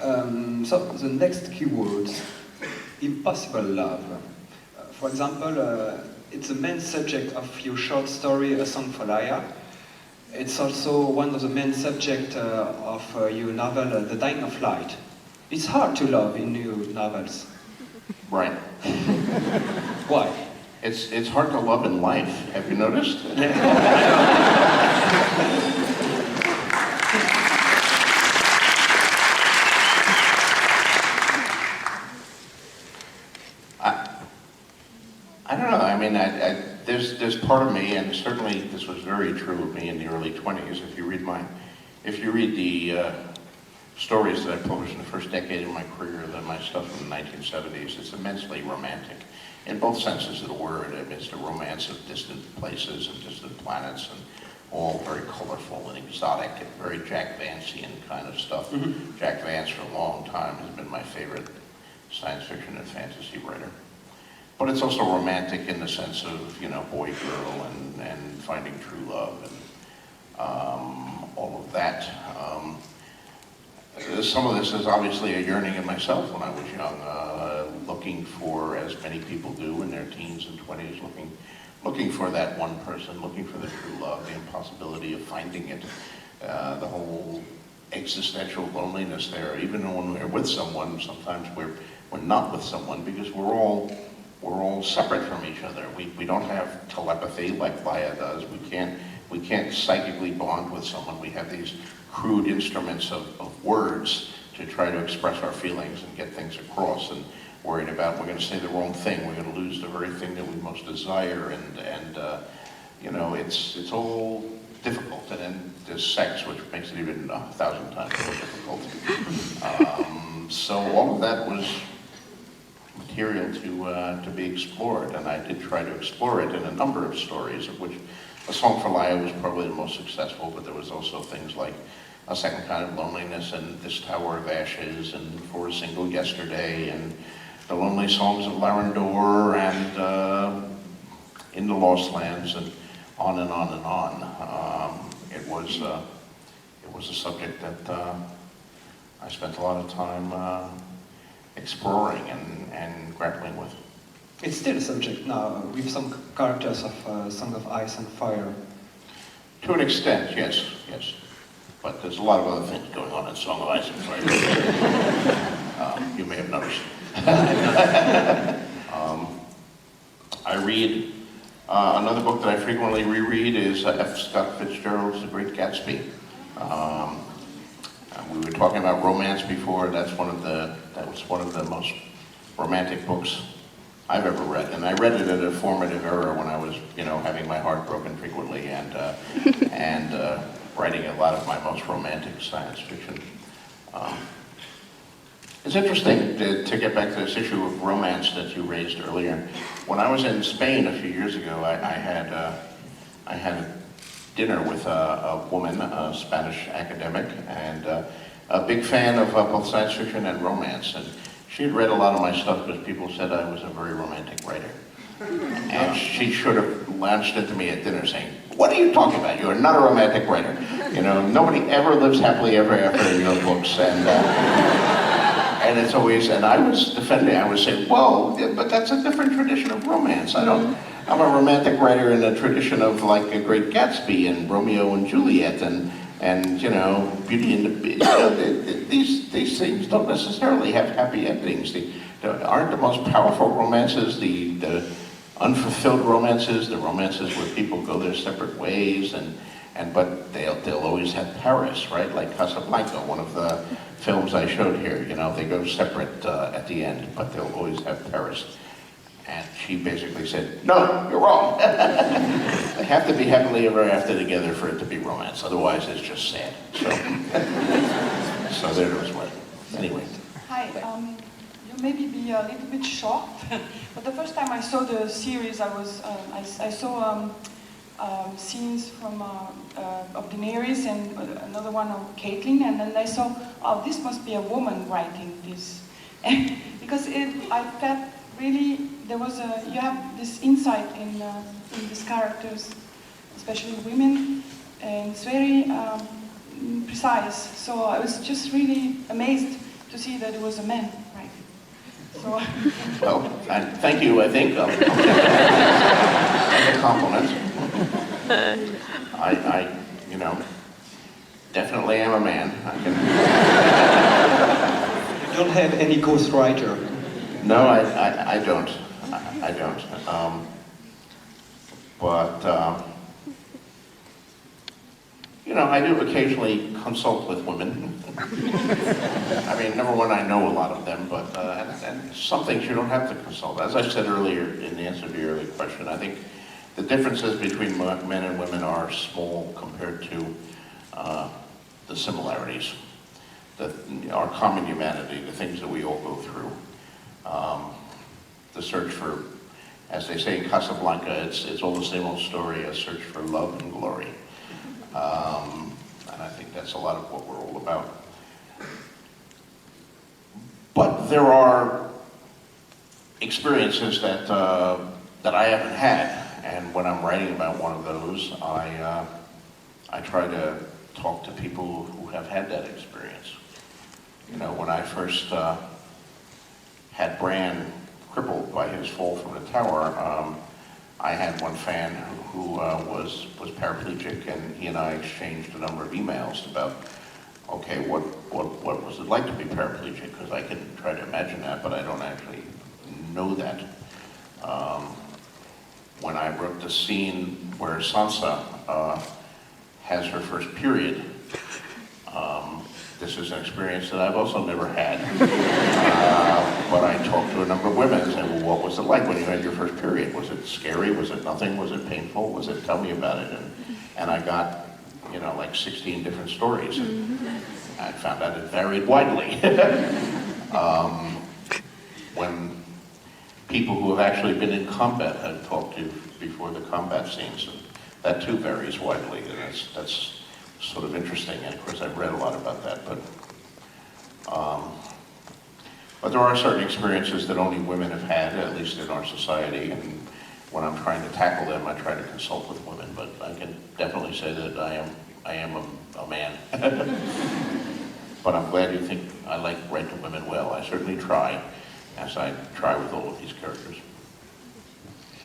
So the next keywords, impossible love. For example, it's the main subject of your short story, A Song for Laia. It's also one of the main subjects of your novel, The Dying of Light. It's hard to love in your novels. Right. Why? It's hard to love in life. Have you noticed? I don't know. I mean, there's part of me, and certainly this was very true of me in the early 20s. If you read the stories that I published in the first decade of my career, my stuff from the 1970s, it's immensely romantic, in both senses of the word. I mean, it's the romance of distant places and distant planets, and all very colorful and exotic and very Jack Vancian kind of stuff. Mm-hmm. Jack Vance, for a long time, has been my favorite science fiction and fantasy writer. But it's also romantic in the sense of, you know, boy, girl, and finding true love, and all of that. Some of this is obviously a yearning in myself when I was young, looking for, as many people do in their teens and 20s, looking for that one person, looking for the true love, the impossibility of finding it, the whole existential loneliness there. Even when we're with someone, sometimes we're not with someone because we're all separate from each other. We don't have telepathy like Laia does. We can't psychically bond with someone. We have these crude instruments of words to try to express our feelings and get things across, and worried about we're going to say the wrong thing, we're going to lose the very thing that we most desire, and you know, it's all difficult. And then there's sex, which makes it even 1,000 times more difficult. So all of that was material to be explored, and I did try to explore it in a number of stories, of which A Song for Laia was probably the most successful, but there was also things like A Second Kind of Loneliness, and This Tower of Ashes, and For a Single Yesterday, and The Lonely Songs of Larendor, and In the Lost Lands, and on and on and on. It was a subject that I spent a lot of time exploring and grappling with. It's still a subject now, with some characters of Song of Ice and Fire. To an extent, yes. But there's a lot of other things going on in Song of Ice and Fire. You may have noticed. I read, another book that I frequently reread is F. Scott Fitzgerald's The Great Gatsby. We were talking about romance before. That was one of the most romantic books I've ever read, and I read it at a formative era when I was, you know, having my heart broken frequently, and writing a lot of my most romantic science fiction. It's interesting to get back to this issue of romance that you raised earlier. When I was in Spain a few years ago, I had dinner with a woman, a Spanish academic, and a big fan of both science fiction and romance. And she had read a lot of my stuff because people said I was a very romantic writer. And she should have launched into me at dinner saying, "What are you talking about? You are not a romantic writer. You know, nobody ever lives happily ever after in your books." And it's always, and I was defending, I was saying, "Whoa, but that's a different tradition of romance. I'm a romantic writer in a tradition of like a Great Gatsby and Romeo and Juliet and you know, Beauty and the Beast. You know, these things don't necessarily have happy endings. Aren't the most powerful romances the unfulfilled romances, the romances where people go their separate ways, but they'll always have Paris, right? Like Casablanca, one of the films I showed here. You know, they go separate at the end, but they'll always have Paris." And she basically said, "No, you're wrong. They have to be happily ever after together for it to be romance. Otherwise, it's just sad." So there it was. Anyway. Hi. You maybe be a little bit shocked, but the first time I saw the series, I saw scenes from of Canaries and another one of Caitlin, and then I saw, oh, this must be a woman writing this, because I felt really there was you have this insight in these characters, especially women, and it's very precise. So I was just really amazed to see that it was a man, right? So. Well, thank you, I think. As a compliment. I, you know, definitely am a man. You don't have any ghostwriter? No, I don't. I don't. You know, I do occasionally consult with women. I mean, number one, I know a lot of them, but and some things you don't have to consult. As I said earlier in the answer to your earlier question, I think the differences between men and women are small compared to the similarities, our common humanity, the things that we all go through. The search for, as they say in Casablanca, it's all the same old story, a search for love and glory. And I think that's a lot of what we're all about. But there are experiences that I haven't had, and when I'm writing about one of those, I try to talk to people who have had that experience. You know, when I first had Bran crippled by his fall from the tower, I had one fan who was paraplegic, and he and I exchanged a number of emails about, okay, what was it like to be paraplegic? Because I can try to imagine that, but I don't actually know that. When I wrote the scene where Sansa has her first period, this is an experience that I've also never had. But I talked to a number of women and said, well, what was it like when you had your first period? Was it scary? Was it nothing? Was it painful? Was it, tell me about it? And I got, you know, like 16 different stories. And I found out it varied widely. When people who have actually been in combat have talked to before the combat scenes, and that too varies widely, and that's sort of interesting, and of course I've read a lot about that, but there are certain experiences that only women have had, at least in our society, and when I'm trying to tackle them, I try to consult with women, but I can definitely say that I am a man. But I'm glad you think I write to women well. I certainly try, as I try with all of these characters.